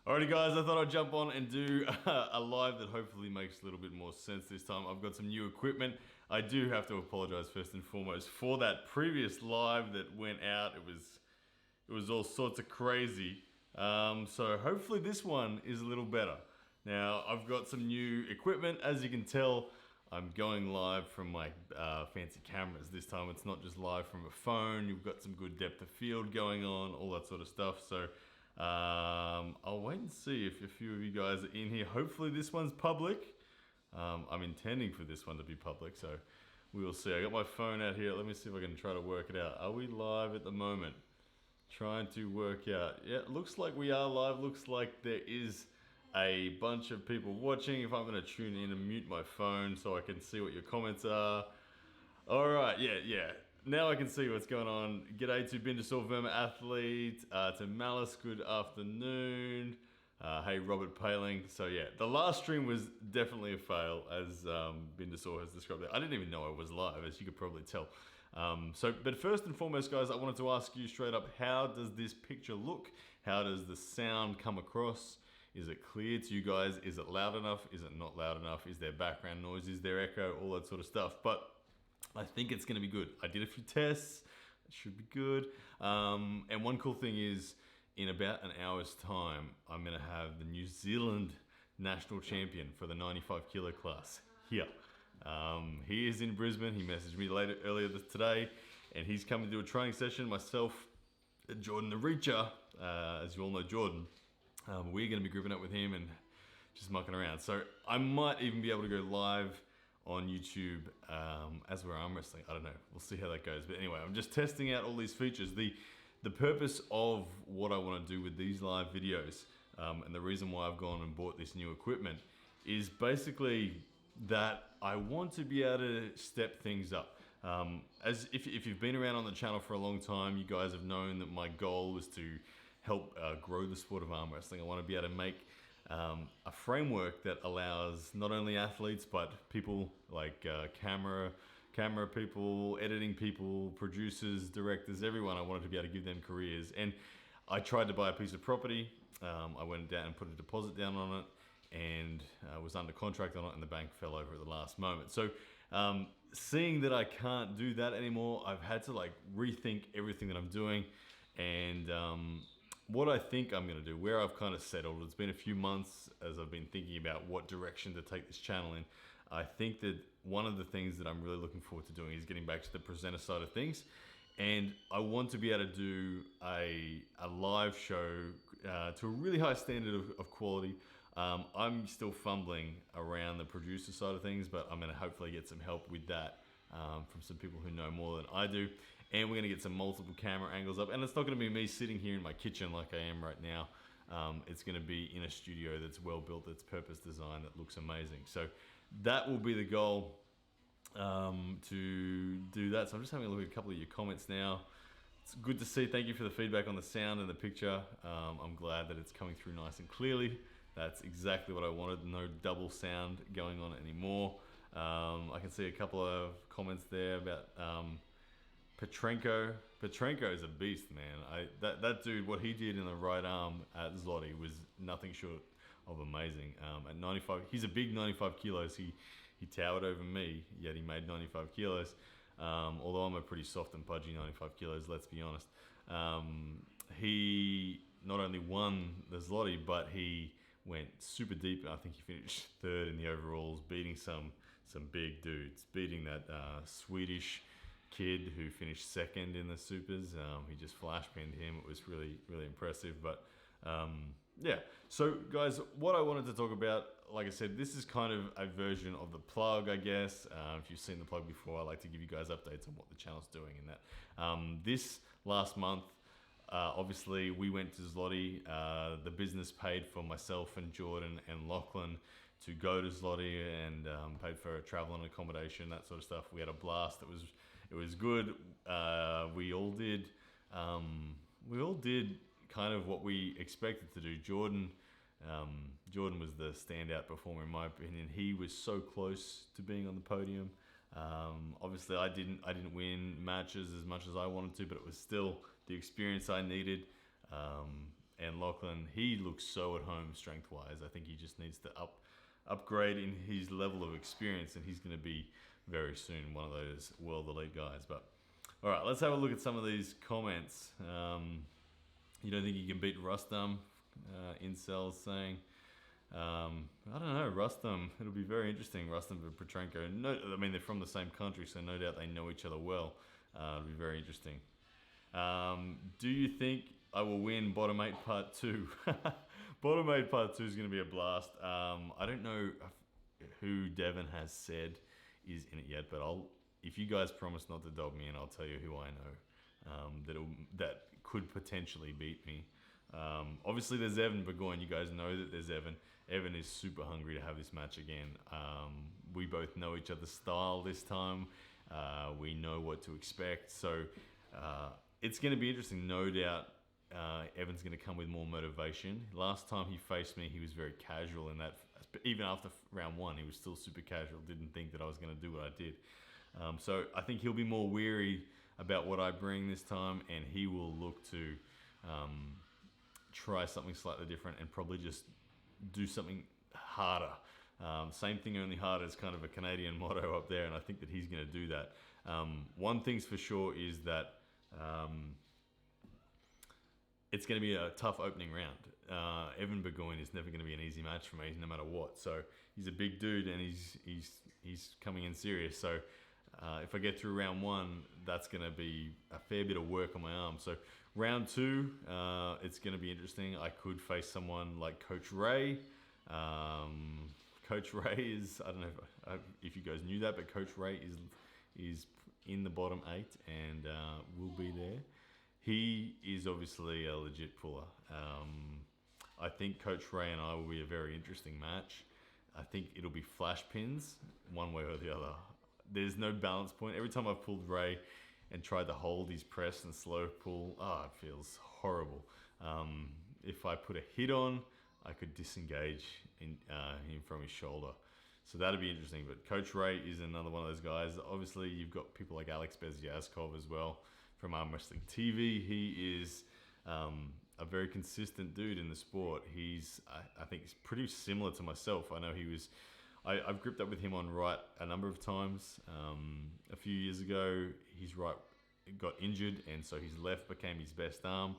Alrighty guys, I thought I'd jump on and do a live that hopefully makes a little bit more sense this time. I've got some new equipment. I do have to apologize first and foremost for that previous live that went out. It was all sorts of crazy. So hopefully this one is a little better. Now I've got some new equipment. As you can tell, I'm going live from my fancy cameras. This time it's not just live from a phone. You've got some good depth of field going on, all that sort of stuff. So I'll wait and see if a few of you guys are in here. Hopefully this one's public. I'm intending for this one to be public, so we will see. I got my phone out here. Let me see if I can try to work it out. Are we live at the moment? Trying to work out. Yeah, it looks like we are live. Looks like there is a bunch of people watching. If I'm going to tune in and mute my phone so I can see what your comments are. All right, yeah. Now I can see what's going on. G'day to Bindasor Verma Athlete, to Malice, good afternoon. Hey, Robert Paling. So yeah, the last stream was definitely a fail, as Bindasor has described it. I didn't even know I was live, as you could probably tell. But first and foremost, guys, I wanted to ask you straight up, how does this picture look? How does the sound come across? Is it clear to you guys? Is it loud enough? Is it not loud enough? Is there background noise? Is there echo? All that sort of stuff. But I think it's going to be good. I did a few tests. It should be good. And one cool thing is, in about an hour's time, I'm going to have the New Zealand national champion for the 95 kilo class here. He is in Brisbane. He messaged me earlier today, and he's coming to do a training session. Myself, Jordan the Reacher, as you all know Jordan, we're going to be grouping up with him and just mucking around. So I might even be able to go live on YouTube as we're arm wrestling. I don't know. We'll see how that goes. But anyway, I'm just testing out all these features. The purpose of what I want to do with these live videos, and the reason why I've gone and bought this new equipment, is basically that I want to be able to step things up. As if you've been around on the channel for a long time, you guys have known that my goal was to help grow the sport of arm wrestling. I want to be able to make a framework that allows not only athletes but people like camera people, editing people, producers, directors, everyone. I wanted to be able to give them careers. And I tried to buy a piece of property. I went down and put a deposit down on it, and was under contract on it, and the bank fell over at the last moment. So seeing that I can't do that anymore, I've had to like rethink everything that I'm doing. And what I think I'm going to do, where I've kind of settled, it's been a few months as I've been thinking about what direction to take this channel in. I think that one of the things that I'm really looking forward to doing is getting back to the presenter side of things. And I want to be able to do a live show to a really high standard of quality. I'm still fumbling around the producer side of things, but I'm going to hopefully get some help with that from some people who know more than I do. And we're going to get some multiple camera angles up. And it's not going to be me sitting here in my kitchen like I am right now. It's going to be in a studio that's well built, that's purpose designed, that looks amazing. So that will be the goal, to do that. So I'm just having a look at a couple of your comments now. It's good to see. Thank you for the feedback on the sound and the picture. I'm glad that it's coming through nice and clearly. That's exactly what I wanted. No double sound going on anymore. I can see a couple of comments there about Petrenko. Petrenko is a beast, man. That dude, what he did in the right arm at Zloty was nothing short of amazing. At 95, he's a big 95 kilos. He towered over me, yet he made 95 kilos. Although I'm a pretty soft and pudgy 95 kilos, let's be honest. He not only won the Zloty, but he went super deep. I think he finished third in the overalls, beating some big dudes, beating that Swedish kid who finished second in the supers. He just flash pinned him. It was really, really impressive. But yeah, so guys, what I wanted to talk about, like I said, this is kind of a version of the plug, I guess. If you've seen the plug before, I like to give you guys updates on what the channel's doing in that. This last month, obviously we went to Zloty. The business paid for myself and Jordan and Lachlan to go to Zloty, and paid for travel and accommodation, that sort of stuff. We had a blast. It was good. We all did kind of what we expected to do. Jordan was the standout performer in my opinion. He was so close to being on the podium. Obviously I didn't win matches as much as I wanted to, but it was still the experience I needed. And Lachlan, he looks so at home strength-wise. I think he just needs to upgrade in his level of experience, and he's going to be very soon one of those world elite guys. But all right, let's have a look at some of these comments. You don't think you can beat Rustam? Incels saying. I don't know, Rustam. It'll be very interesting. Rustam and Petrenko. No, I mean, they're from the same country, so no doubt they know each other well. It'll be very interesting. Do you think I will win Bottom 8 Part 2? Bottom 8 Part 2 is going to be a blast. I don't know who Devon has said is in it yet, but if you guys promise not to dog me, and I'll tell you who I know that could potentially beat me. Obviously there's Evan Burgoyne. You guys know that there's Evan. Evan is super hungry to have this match again. We both know each other's style this time. We know what to expect. So it's going to be interesting. No doubt Evan's going to come with more motivation. Last time he faced me, he was very casual in that. Even after round 1, he was still super casual. Didn't think that I was going to do what I did. So I think he'll be more weary about what I bring this time, and he will look to try something slightly different and probably just do something harder. Same thing, only harder is kind of a Canadian motto up there, and I think that he's going to do that. One thing's for sure is that it's going to be a tough opening round. Evan Burgoyne is never going to be an easy match for me, no matter what. So he's a big dude, and he's coming in serious. So if I get through round 1, that's going to be a fair bit of work on my arm. So round 2, it's going to be interesting. I could face someone like Coach Ray. Coach Ray is, I don't know if you guys knew that, but Coach Ray is in the bottom 8 and will be there. He is obviously a legit puller. I think Coach Ray and I will be a very interesting match. I think it'll be flash pins, one way or the other. There's no balance point. Every time I've pulled Ray and tried to hold his press and slow pull, it feels horrible. If I put a hit on, I could disengage him from his shoulder. So that'd be interesting. But Coach Ray is another one of those guys. Obviously, you've got people like Alex Bezyaskov as well from Arm Wrestling TV. He is a very consistent dude in the sport. I think he's pretty similar to myself. I know I've gripped up with him on right a number of times. A few years ago, his right got injured, and so his left became his best arm.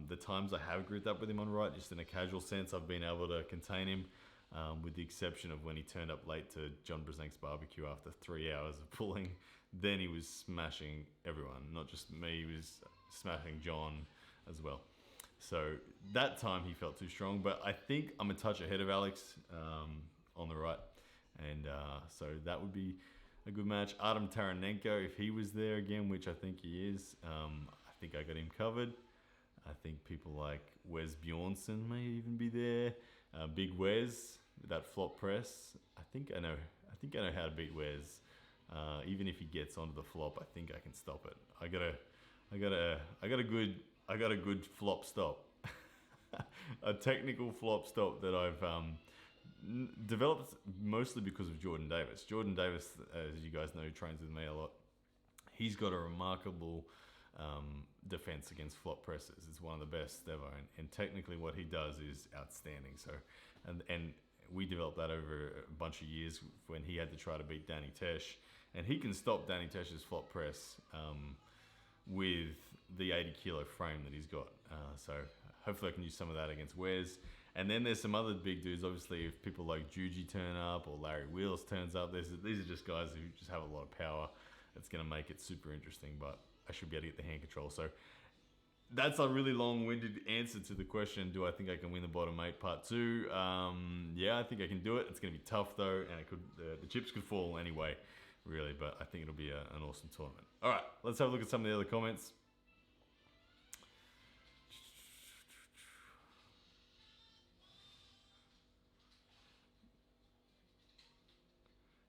The times I have gripped up with him on right, just in a casual sense, I've been able to contain him, with the exception of when he turned up late to John Brzezink's barbecue after 3 hours of pulling. Then he was smashing everyone, not just me, he was smashing John as well. So that time he felt too strong, but I think I'm a touch ahead of Alex on the right. And so that would be a good match. Artem Taranenko, if he was there again, which I think he is, I think I got him covered. I think people like Wes Bjornsson may even be there. Big Wes, that flop press. I think I know how to beat Wes. Even if he gets onto the flop, I think I can stop it. I got a good flop stop. A technical flop stop that I've developed mostly because of Jordan Davis. Jordan Davis, as you guys know, trains with me a lot. He's got a remarkable defense against flop presses. It's one of the best ever, and technically what he does is outstanding. So, and we developed that over a bunch of years when he had to try to beat Danny Tesh, and he can stop Danny Tesh's flop press with the 80 kilo frame that he's got. So hopefully I can use some of that against Wes. And then there's some other big dudes. Obviously, if people like Juji turn up or Larry Wheels turns up, these are just guys who just have a lot of power. It's going to make it super interesting, but I should be able to get the hand control. So that's a really long-winded answer to the question, do I think I can win the bottom 8 part 2? Yeah, I think I can do it. It's going to be tough, though, and the chips could fall anyway, really, but I think it'll be an awesome tournament. All right, let's have a look at some of the other comments.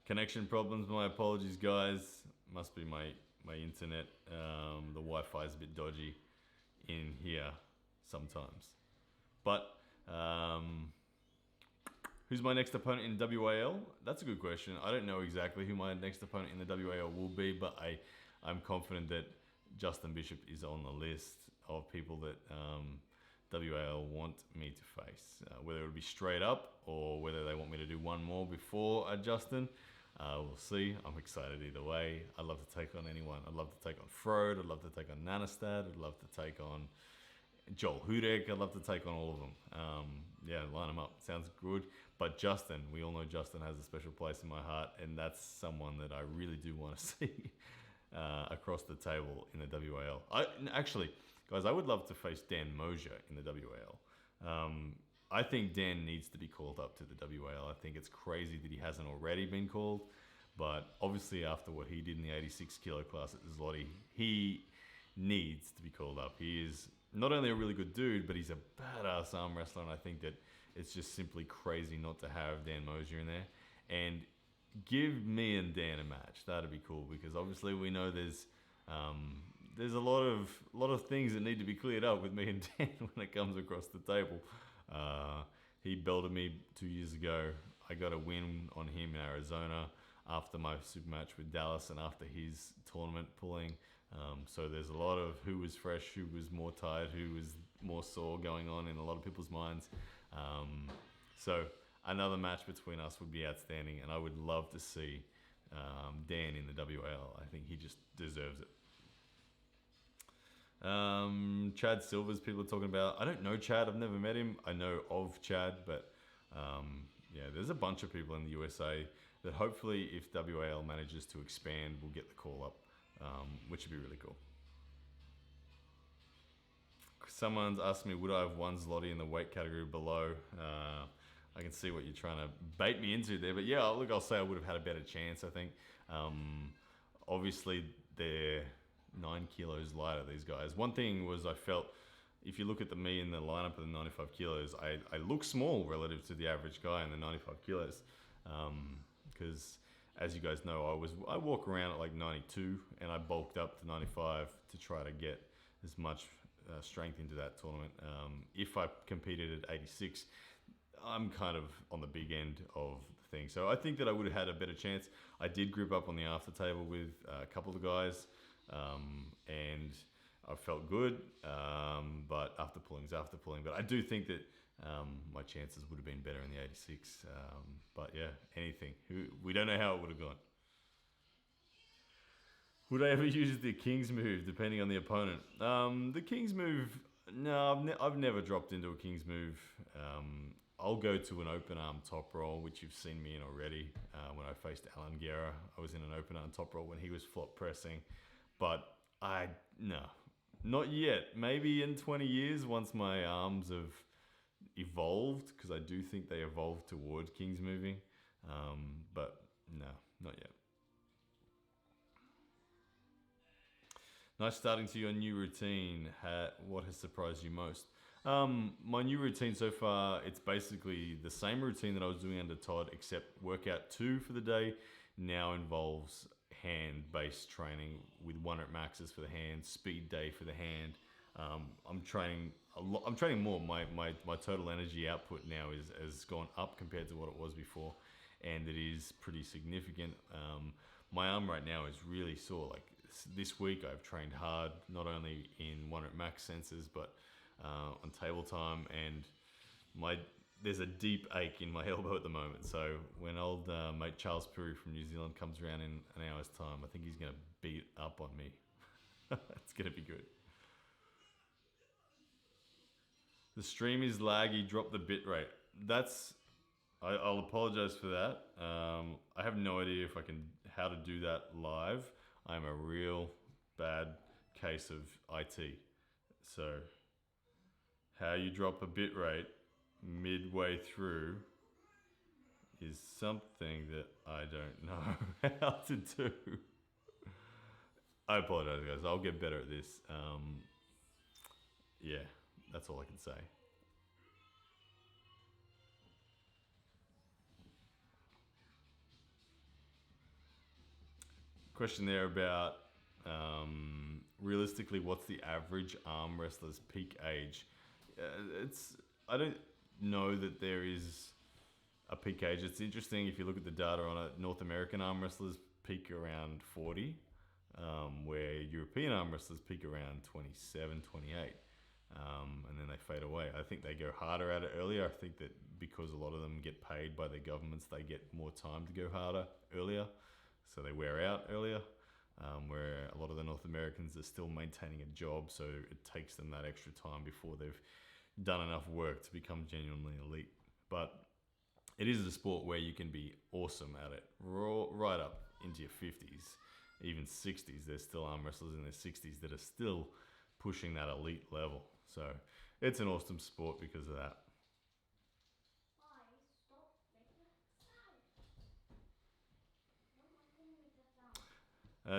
Connection problems, my apologies, guys. Must be my internet. The Wi-Fi is a bit dodgy in here sometimes. But who's my next opponent in WAL? That's a good question. I don't know exactly who my next opponent in the WAL will be, but I'm confident that Justin Bishop is on the list of people that WAL want me to face. Whether it would be straight up or whether they want me to do one more before Justin, we'll see. I'm excited either way. I'd love to take on anyone. I'd love to take on Frode. I'd love to take on Nanastad. I'd love to take on Joel Hudek. I'd love to take on all of them. Yeah, line them up. Sounds good. But Justin, we all know Justin has a special place in my heart, and that's someone that I really do want to see across the table in the WAL. Actually, guys, I would love to face Dan Mosier in the WAL. I think Dan needs to be called up to the WAL. I think it's crazy that he hasn't already been called. But obviously, after what he did in the 86 kilo class at Zloty, he needs to be called up. He is not only a really good dude, but he's a badass arm wrestler. And I think that it's just simply crazy not to have Dan Mosier in there. And give me and Dan a match. That'd be cool, because obviously we know there's a lot of things that need to be cleared up with me and Dan when it comes across the table. He belted me 2 years ago. I got a win on him in Arizona after my super match with Dallas and after his tournament pulling. So there's a lot of who was fresh, who was more tired, who was more sore going on in a lot of people's minds. So another match between us would be outstanding, and I would love to see Dan in the WAL. I think he just deserves it. Chad Silvers, people are talking about. I don't know Chad. I've never met him. I know of Chad, but yeah, there's a bunch of people in the USA that hopefully, if WAL manages to expand, will get the call up, which would be really cool. Someone's asked me, would I have won Zloty in the weight category below? I can see what you're trying to bait me into there, but yeah, look, I'll say I would have had a better chance, I think. Obviously, they're 9 kilos lighter, these guys. One thing was I felt, if you look at me in the lineup of the 95 kilos, I look small relative to the average guy in the 95 kilos. Because as you guys know, I walk around at like 92 and I bulked up to 95 to try to get as much strength into that tournament. If I competed at 86, I'm kind of on the big end of the thing. So I think that I would have had a better chance. I did grip up on the after table with a couple of the guys, and I felt good, but after pulling. But I do think that my chances would have been better in the 86. But yeah, anything. We don't know how it would have gone. Would I ever use the King's move, depending on the opponent? The King's move, no, I've never dropped into a King's move. I'll go to an open arm top roll, which you've seen me in already. When I faced Alan Guerra, I was in an open arm top roll when he was flop pressing. But no, not yet. Maybe in 20 years, once my arms have evolved, because I do think they evolved toward King's moving. But no, not yet. Nice starting to your new routine. What has surprised you most? My new routine so far, it's basically the same routine that I was doing under Todd, except workout 2 for the day now involves hand-based training with 1 rep maxes for the hand, speed day for the hand. I'm training a lot. I'm training more. My total energy output now has gone up compared to what it was before, and it is pretty significant. My arm right now is really sore. Like this week, I've trained hard, not only in 1 rep max senses, but on table time, and there's a deep ache in my elbow at the moment. So when old mate Charles Puri from New Zealand comes around in an hour's time, I think he's going to beat up on me. It's going to be good. The stream is laggy. Drop the bit rate. I'll apologize for that. I have no idea how to do that live. I'm a real bad case of IT. So how you drop a bit rate midway through is something that I don't know how to do. I apologize, guys. I'll get better at this. Yeah, that's all I can say. Question there about realistically, what's the average arm wrestler's peak age? I don't know that there is a peak age. It's interesting if you look at the data on it. North American arm wrestlers peak around 40, where European arm wrestlers peak around 27, 28. And then they fade away. I think they go harder at it earlier. I think that because a lot of them get paid by their governments, they get more time to go harder earlier. So they wear out earlier. Where a lot of the North Americans are still maintaining a job, so it takes them that extra time before they've done enough work to become genuinely elite. But it is a sport where you can be awesome at it right up into your 50s, even 60s. There's still arm wrestlers in their 60s that are still pushing that elite level. So it's an awesome sport because of that.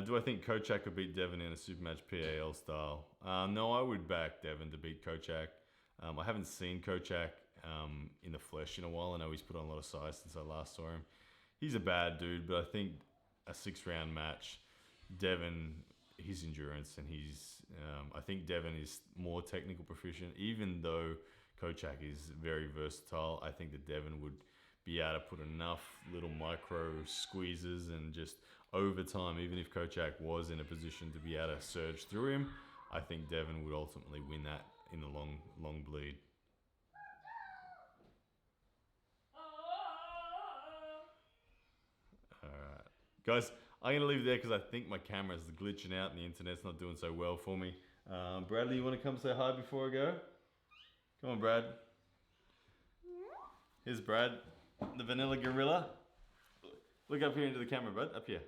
Do I think Kochak could beat Devon in a super match PAL style? No, I would back Devon to beat Kochak. I haven't seen Kochak in the flesh in a while. I know he's put on a lot of size since I last saw him. He's a bad dude, but I think a 6-round match, Devon, his endurance, and I think Devon is more technical proficient. Even though Kochak is very versatile, I think that Devon would be able to put enough little micro squeezes and just over time, even if Kochak was in a position to be able to surge through him, I think Devon would ultimately win that in the long bleed. Alright. Guys, I'm going to leave it there because I think my camera's glitching out and the internet's not doing so well for me. Bradley, you want to come say hi before I go? Come on, Brad. Here's Brad, the vanilla gorilla. Look up here into the camera, Brad. Up here.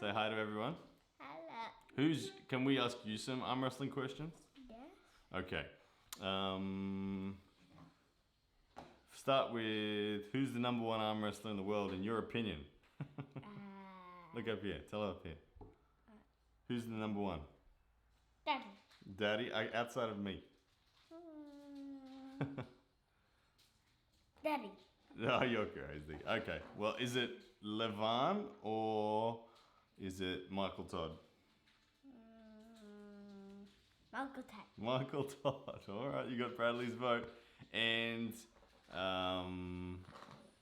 Say hi to everyone. Hello. Can we ask you some arm wrestling questions? Yes. Okay. Start with, who's the #1 arm wrestler in the world in your opinion? Look up here. Tell her up here. Who's the #1? Daddy. Daddy? Outside of me. Daddy. No, you're crazy. Okay. Well, is it Levan or is it Michael Todd? Michael Todd. Michael Todd. All right, you got Bradley's vote. And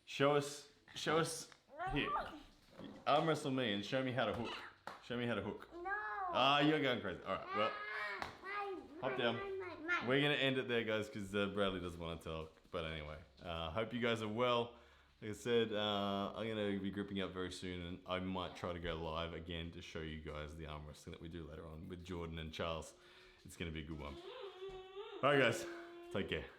show us here. Arm wrestle me and show me how to hook. Show me how to hook. No. Ah, you're going crazy. All right, well, hop down. We're going to end it there, guys, because Bradley doesn't want to talk. But anyway, hope you guys are well. Like I said, I'm going to be grouping up very soon, and I might try to go live again to show you guys the arm wrestling that we do later on with Jordan and Charles. It's going to be a good one. All right, guys, take care.